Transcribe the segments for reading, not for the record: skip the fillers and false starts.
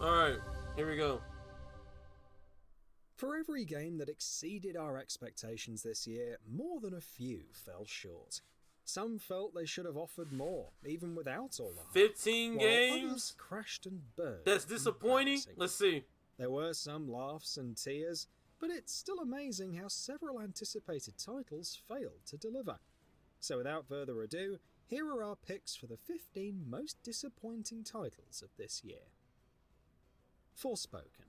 Alright, here we go. For every game that exceeded our expectations this year, more than a few fell short. Some felt they should have offered more, even without all the hype, 15 while games? others crashed and burned. That's disappointing? Let's see. There were some laughs and tears, but it's still amazing how several anticipated titles failed to deliver. So without further ado, here are our picks for the 15 most disappointing titles of this year. Forspoken.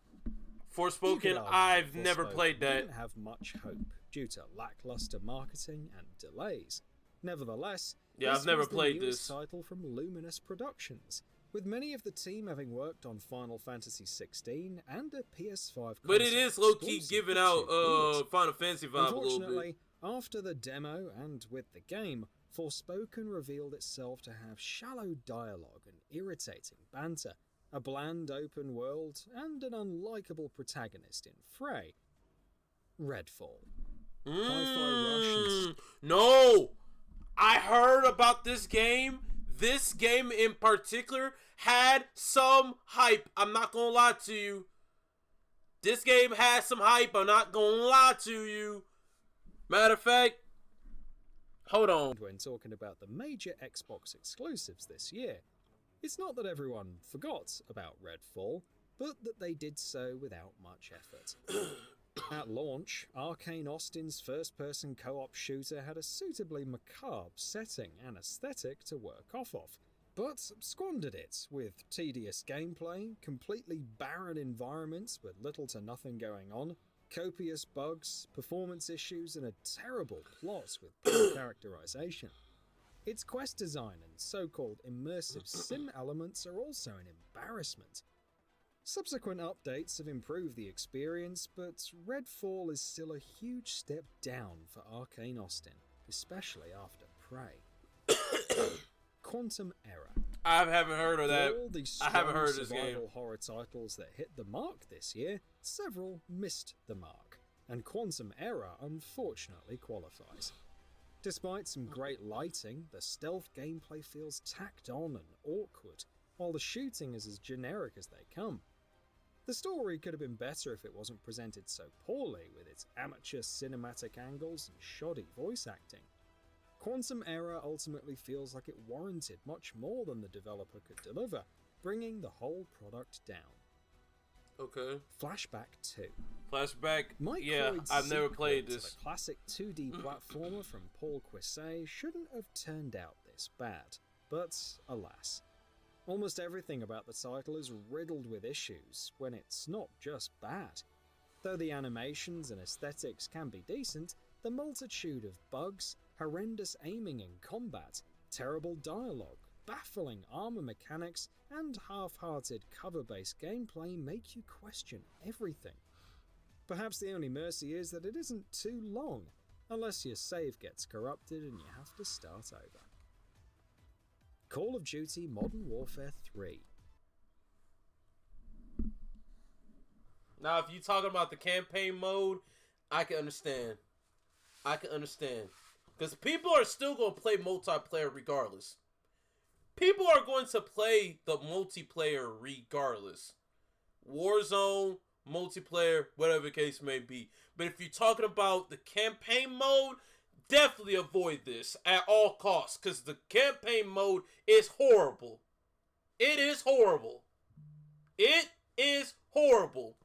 Forspoken, I've never played that. Didn't have much hope due to lackluster marketing and delays. Nevertheless, I've never played this title from Luminous Productions, with many of the team having worked on Final Fantasy XVI and a PS5. But it is low-key giving out Final Fantasy vibe a little bit. Unfortunately, after the demo and with the game, Forspoken revealed itself to have shallow dialogue and irritating banter, a bland open world, and an unlikable protagonist in Frey. Redfall. Hi-Fi Rush. No! I heard about this game. This game in particular had some hype. I'm not gonna lie to you. This game has some hype. I'm not gonna lie to you. Matter of fact, hold on. When talking about the major Xbox exclusives this year, it's not that everyone forgot about Redfall, but that they did so without much effort. At launch, Arcane Austin's first-person co-op shooter had a suitably macabre setting and aesthetic to work off of, but squandered it with tedious gameplay, completely barren environments with little to nothing going on, copious bugs, performance issues, and a terrible plot with poor characterization. Its quest design and so-called immersive sim elements are also an embarrassment. Subsequent updates have improved the experience, but Redfall is still a huge step down for Arcane Austin, especially after Prey. Quantum Error. I haven't heard of that. For all the I haven't heard of this survival game. horror titles that hit the mark this year, several missed the mark, and Quantum Error unfortunately qualifies. Despite some great lighting, the stealth gameplay feels tacked on and awkward, while the shooting is as generic as they come. The story could have been better if it wasn't presented so poorly with its amateur cinematic angles and shoddy voice acting. Quantum Error ultimately feels like it warranted much more than the developer could deliver, bringing the whole product down. Okay. Flashback 2. Flashback, Mike yeah, Lloyd's I've never sequel played to this. The classic 2D platformer from Paul Cuisset shouldn't have turned out this bad, but alas. Almost everything about the title is riddled with issues, when it's not just bad. Though the animations and aesthetics can be decent, the multitude of bugs, horrendous aiming in combat, terrible dialogue, baffling armor mechanics, and half-hearted cover-based gameplay make you question everything. Perhaps the only mercy is that it isn't too long, unless your save gets corrupted and you have to start over. Call of Duty Modern Warfare 3. Now, if you're talking about the campaign mode, I can understand. Because people are still going to play multiplayer regardless. People are going to play the multiplayer regardless. Warzone, multiplayer, whatever the case may be. But if you're talking about the campaign mode, definitely avoid this at all costs. Because the campaign mode is horrible. It is horrible. It is horrible.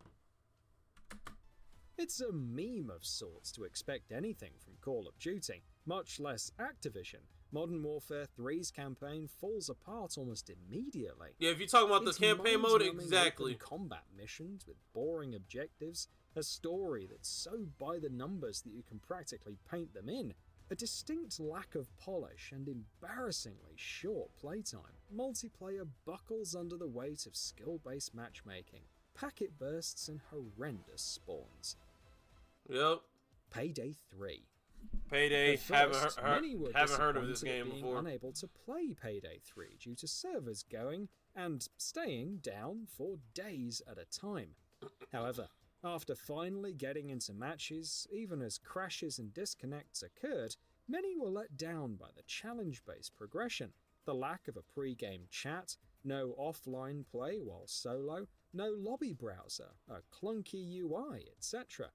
It's a meme of sorts to expect anything from Call of Duty, much less Activision. Modern Warfare 3's campaign falls apart almost immediately. Yeah, if you're talking about It's the campaign mode, mind-numbing exactly. open combat missions with boring objectives, a story that's so by the numbers that you can practically paint them in, a distinct lack of polish and embarrassingly short playtime. Multiplayer buckles under the weight of skill-based matchmaking, packet bursts and horrendous spawns. Yep. Payday 3. Payday, First, haven't heard of this game being before. Unable to play Payday 3 due to servers going and staying down for days at a time. However, after finally getting into matches, even as crashes and disconnects occurred, many were let down by the challenge-based progression, the lack of a pre-game chat, no offline play while solo, no lobby browser, a clunky UI, etc.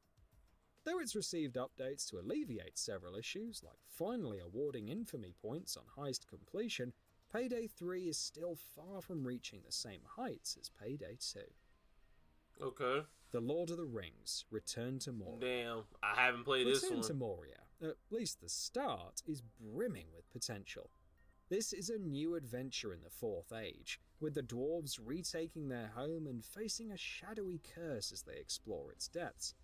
Though it's received updates to alleviate several issues, like finally awarding infamy points on heist completion, Payday 3 is still far from reaching the same heights as Payday 2. Okay. The Lord of the Rings, Return to Moria. Damn, I haven't played this one. Return to Moria, at least the start, is brimming with potential. This is a new adventure in the Fourth Age, with the dwarves retaking their home and facing a shadowy curse as they explore its depths.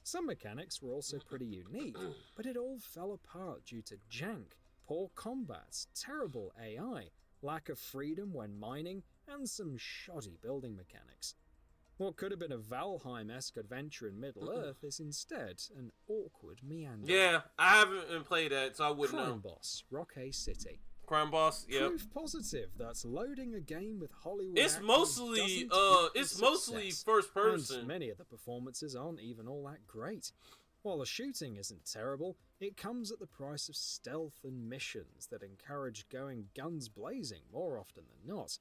Some mechanics were also pretty unique, but it all fell apart due to jank, poor combat, terrible AI, lack of freedom when mining, and some shoddy building mechanics. What could have been a Valheim-esque adventure in Middle-earth is instead an awkward meander. Yeah, I haven't played that, so I wouldn't know. Crime Boss, Rockay City. Crime Boss, yep. Proof positive that loading a game with Hollywood It's actors mostly doesn't equal mostly success, first person. and many of the performances aren't even all that great. While the shooting isn't terrible, it comes at the price of stealth and missions that encourage going guns blazing more often than not.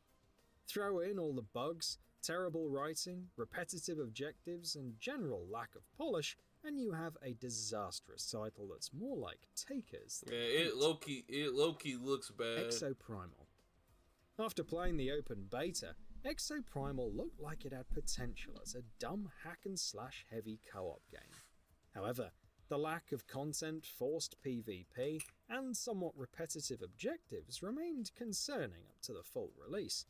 Throw in all the bugs, terrible writing, repetitive objectives, and general lack of polish, and you have a disastrous title that's more like Takers than It low-key looks bad. Exoprimal. After playing the open beta, Exoprimal looked like it had potential as a dumb hack-and-slash heavy co-op game. However, the lack of content, forced PvP, and somewhat repetitive objectives remained concerning up to the full release.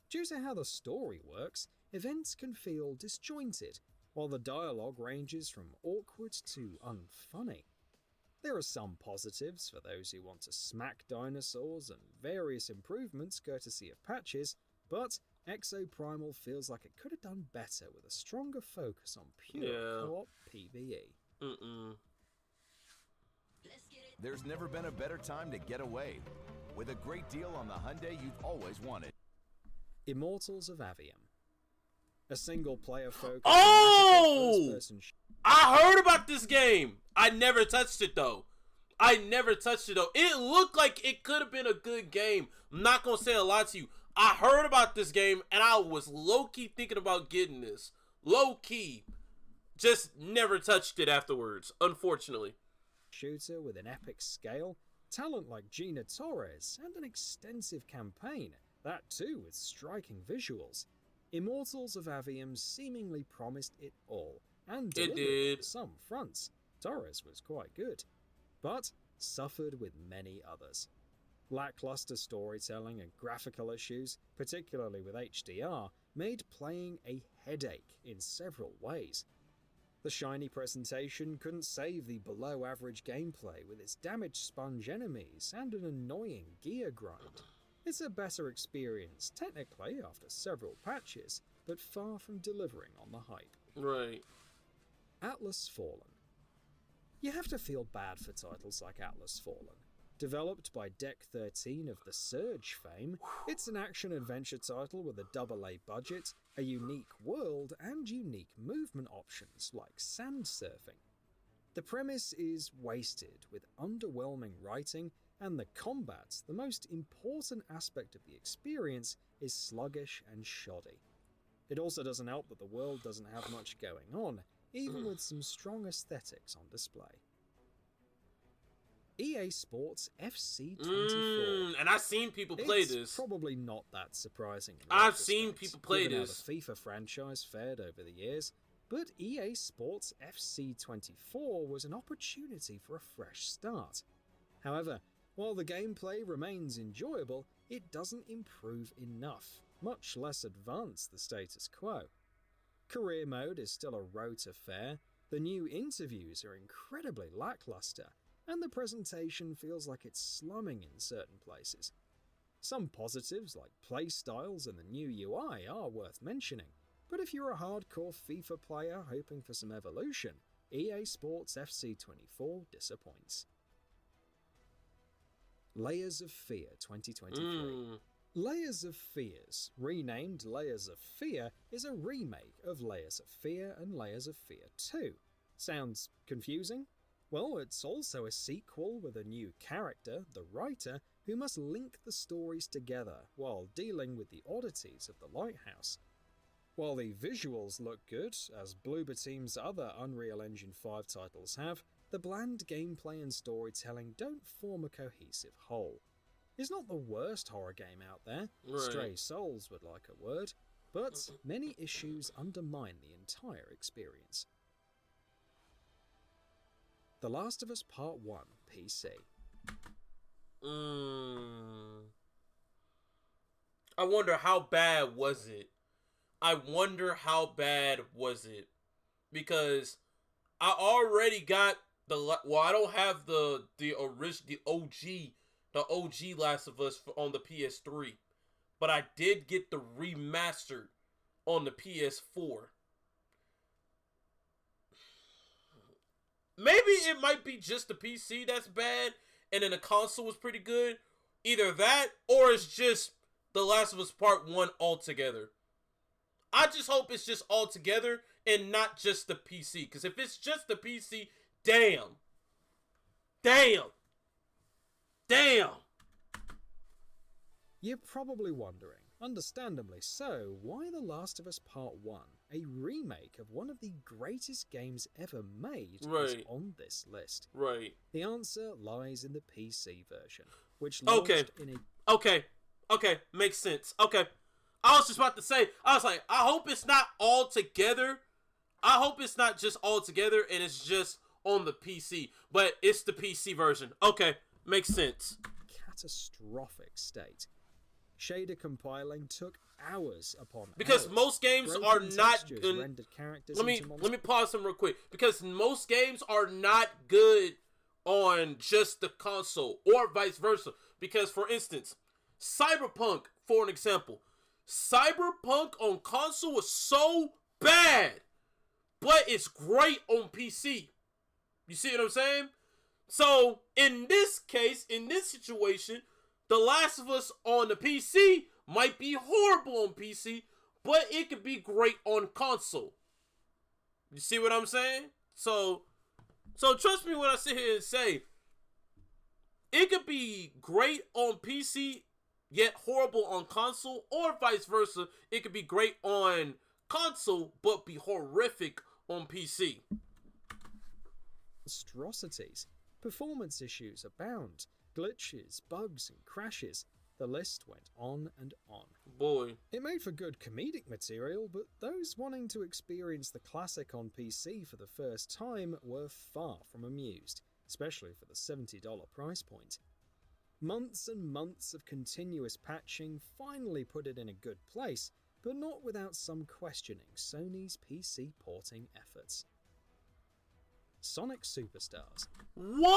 Due to how the story works, events can feel disjointed, while the dialogue ranges from awkward to unfunny. There are some positives for those who want to smack dinosaurs and various improvements courtesy of patches, but Exoprimal feels like it could have done better with a stronger focus on pure co-op PvE. There's never been a better time to get away. With a great deal on the Hyundai you've always wanted. Immortals of Avium. A single-player focus. Oh! I heard about this game. I never touched it though. It looked like it could have been a good game. I'm not gonna say a lot to you. I heard about this game and I was low-key thinking about getting this. Low-key. Just never touched it afterwards, unfortunately. Shooter with an epic scale, talent like Gina Torres, and an extensive campaign, that too with striking visuals. Immortals of Avium seemingly promised it all, and delivered on some fronts. Torres was quite good, but suffered with many others. Lackluster storytelling and graphical issues, particularly with HDR, made playing a headache in several ways. The shiny presentation couldn't save the below-average gameplay with its damage sponge enemies and an annoying gear grind. It's a better experience, technically, after several patches, but far from delivering on the hype. Right. Atlas Fallen. You have to feel bad for titles like Atlas Fallen. Developed by Deck 13 of the Surge fame, it's an action-adventure title with a AA budget, a unique world, and unique movement options like sand surfing. The premise is wasted, with underwhelming writing, and the combat, the most important aspect of the experience, is sluggish and shoddy. It also doesn't help that the world doesn't have much going on, even with some strong aesthetics on display. EA Sports FC 24. And I've seen people play this. It's probably not that surprising. I've seen people play given this. How the FIFA franchise fared over the years, but EA Sports FC 24 was an opportunity for a fresh start. However, while the gameplay remains enjoyable, it doesn't improve enough, much less advance the status quo. Career mode is still a rote affair, the new interviews are incredibly lackluster, and the presentation feels like it's slumming in certain places. Some positives like playstyles and the new UI are worth mentioning, but if you're a hardcore FIFA player hoping for some evolution, EA Sports FC 24 disappoints. Layers of Fear 2023. Layers of Fears, renamed Layers of Fear, is a remake of Layers of Fear and Layers of Fear 2. Sounds confusing? Well, it's also a sequel with a new character, the writer, who must link the stories together while dealing with the oddities of the lighthouse. While the visuals look good, as Bloober Team's other Unreal Engine 5 titles have, the bland gameplay and storytelling don't form a cohesive whole. It's not the worst horror game out there, Right. Stray Souls would like a word, but many issues undermine the entire experience. The Last of Us Part 1 PC. I wonder how bad was it? Because I already got I don't have the OG Last of Us on the PS3, but I did get the remastered on the PS4. Maybe it might be just the PC that's bad, and then the console was pretty good. Either that, or it's just The Last of Us Part 1 altogether. I just hope it's just altogether and not just the PC. Because if it's just the PC, damn. You're probably wondering, understandably so, why The Last of Us Part 1, a remake of one of the greatest games ever made, is Right. on this list. Right. The answer lies in the PC version, which launched in a... Okay, makes sense. Okay. I was just about to say, I was like, I hope it's not all together. I hope it's not just all together and it's just on the PC, but it's the PC version. Okay, makes sense. catastrophic state. Shader compiling took hours upon Because hours. most games Broken are not textures good. rendered characters Let me into monsters. pause them real quick. Because most games are not good on just the console or vice versa. Because for instance, Cyberpunk, for an example, Cyberpunk on console was so bad, but it's great on PC. You see what I'm saying? So in this case, in this situation, The Last of Us on the PC might be horrible on PC, but it could be great on console. You see what I'm saying? So trust me when I sit here and say it could be great on PC, yet horrible on console, or vice versa. It could be great on console, but be horrific on PC. Monstrosities. Performance issues abound. Glitches, bugs, and crashes. The list went on and on. Boy. It made for good comedic material, but those wanting to experience the classic on PC for the first time were far from amused, especially for the $70 price point. Months and months of continuous patching finally put it in a good place, but not without some questioning Sony's PC porting efforts. Sonic Superstars. What?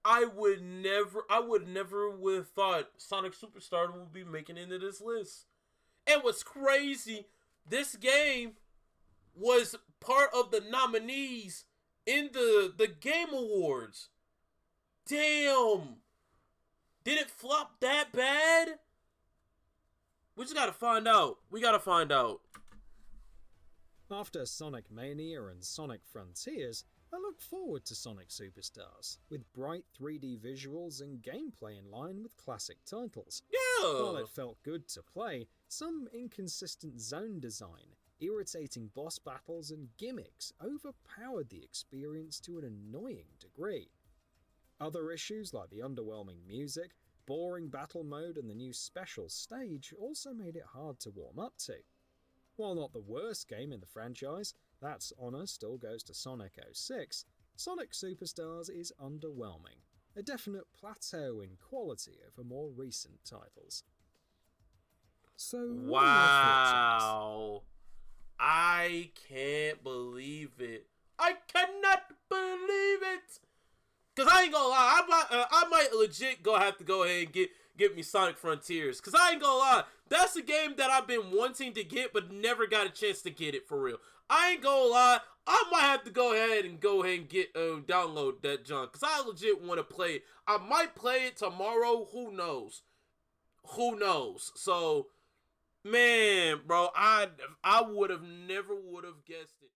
I would never would have thought Sonic Superstar would be making it into this list. And what's crazy, this game was part of the nominees in the Game Awards. Damn. Did it flop that bad? We just gotta find out. After Sonic Mania and Sonic Frontiers, I look forward to Sonic Superstars, with bright 3D visuals and gameplay in line with classic titles. Yeah. While it felt good to play, some inconsistent zone design, irritating boss battles, and gimmicks overpowered the experience to an annoying degree. Other issues like the underwhelming music, boring battle mode, and the new special stage also made it hard to warm up to. While not the worst game in the franchise, that honour still goes to Sonic 06, Sonic Superstars is underwhelming, a definite plateau in quality over more recent titles. So, what are your thoughts on this? Wow. I can't believe it. I cannot believe it. Cause I ain't gonna lie, I might legit have to go ahead and get me Sonic Frontiers. Cause I ain't gonna lie, that's a game that I've been wanting to get, but never got a chance to get it for real. I ain't gonna lie, I might have to go ahead and get download that junk. Cause I legit want to play it. I might play it tomorrow. Who knows? So, man, bro, I would have never guessed it.